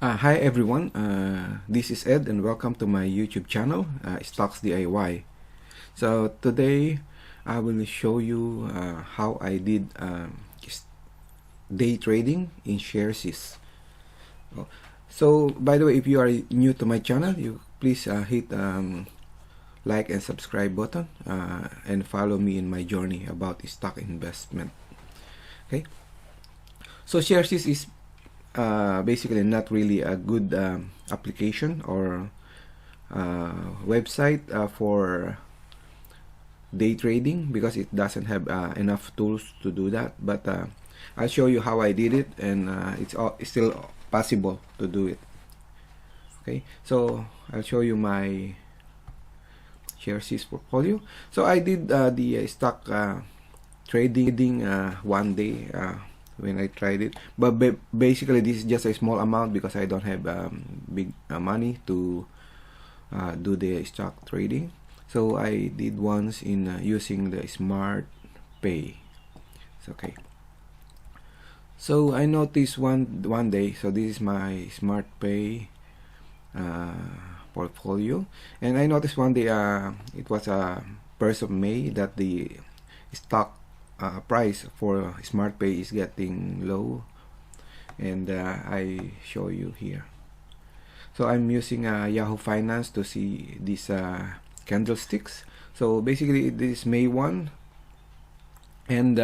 Hi everyone, this is Ed and welcome to my YouTube channel, Stocks DIY. So today I will show you how I did day trading in Sharesies. So by the way, if you are new to my channel, you please hit like and subscribe button and follow me in my journey about stock investment. Okay, so Sharesies is basically not really a good application or website for day trading because it doesn't have enough tools to do that, but I'll show you how I did it, and it's still possible to do it. Okay, so I'll show you my Sharesies portfolio. So I did the stock trading one day when I tried it, but basically this is just a small amount because I don't have big money to do the stock trading. So I did once in using the Smart Pay. It's okay. So I noticed one day, so this is my Smart Pay portfolio, and I noticed one day it was 1st of May that the stock price for Smart Pay is getting low, and I show you here. So I'm using Yahoo Finance to see these candlesticks. So basically this is May 1, and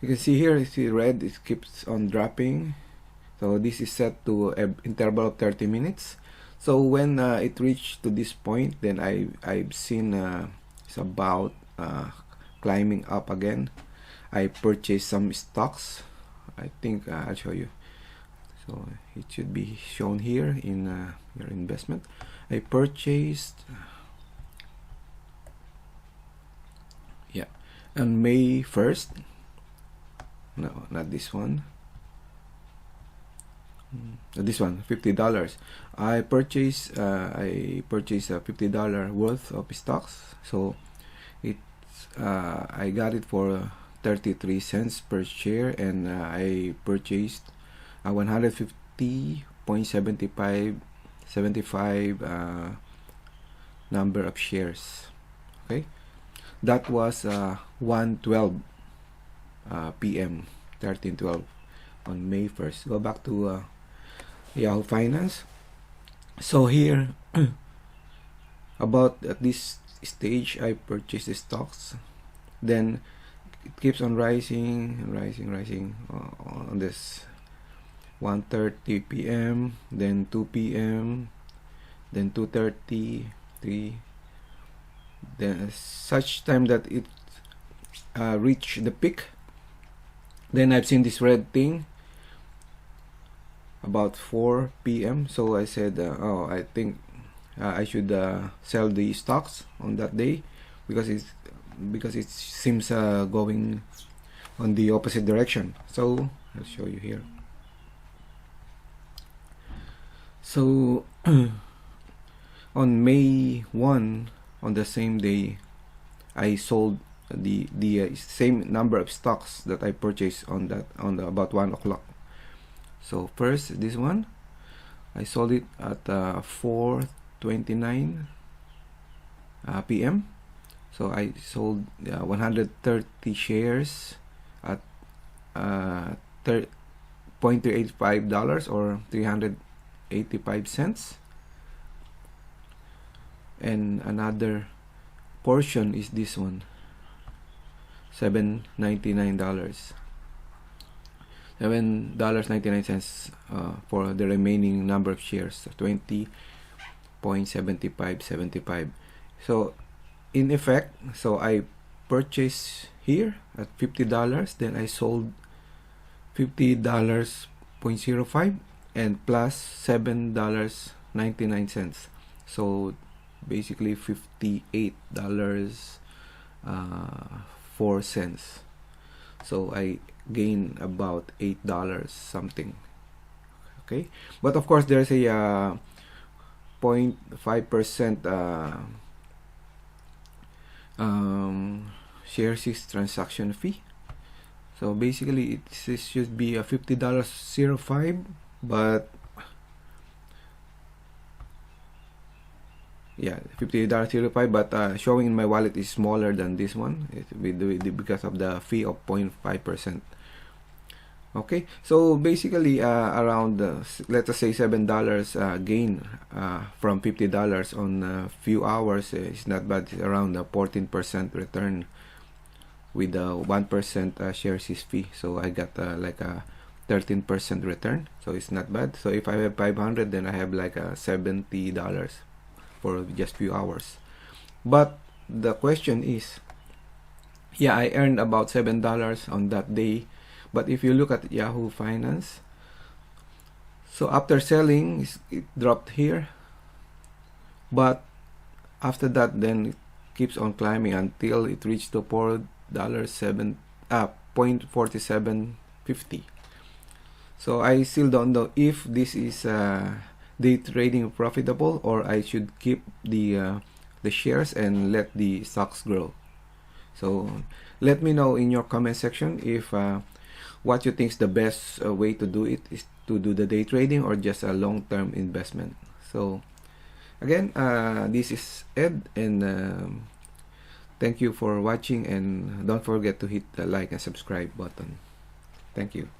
you can see here, it's red, it keeps on dropping. So this is set to an interval of 30 minutes. So when it reached to this point, then I've seen it's about climbing up again. I purchased some stocks. I think I'll show you. So it should be shown here in your investment. I purchased on May 1st. No, not this one. This one, $50. I purchased $50 worth of stocks. So I got it for 33 cents per share, and I purchased 150.75 number of shares. Okay, that was 1:12 p.m. 13:12 on May 1st. Go back to Yahoo Finance. So here about at this stage I purchased the stocks, then it keeps on rising on this 1:30 p.m. then 2 p.m. then 2:30, 3, then such time that it reached the peak. Then I've seen this red thing about 4 p.m. So I said, oh, I think I should sell the stocks on that day because it seems going on the opposite direction. So I'll show you here. So on May 1, on the same day, I sold the same number of stocks that I purchased on about 1 o'clock. So first, this one, I sold it at 4:29 p.m. So I sold 130 shares at $0.385 or 385 cents. And another portion is this one, $7.99. $7.99 for the remaining number of shares, 20.7575. So in effect, so I purchased here at $50, then I sold $50.05 and plus $7.99. So basically $58.04. So I gain about $8 something. Okay, but of course there's a 0.5% Sharesies transaction fee. So basically it should be a $50.05, but yeah, $50.05, but showing in my wallet is smaller than this one because of the fee of 0.5%. Okay, so basically around let us say $7 gain from $50 on a few hours is not bad. It's around a 14% return with a 1% Sharesies fee. So I got like a 13% return, so it's not bad. So if I have 500, then I have like a $70 for just few hours. But the question is, yeah, I earned about $7 on that day. But if you look at Yahoo Finance, so after selling, it dropped here. But after that, then it keeps on climbing until it reached to $0.4750. So I still don't know if this is day trading profitable, or I should keep the shares and let the stocks grow. So let me know in your comment section if what you think is the best way to do it, is to do the day trading or just a long-term investment. So again, this is Ed, and thank you for watching, and don't forget to hit the like and subscribe button. Thank you.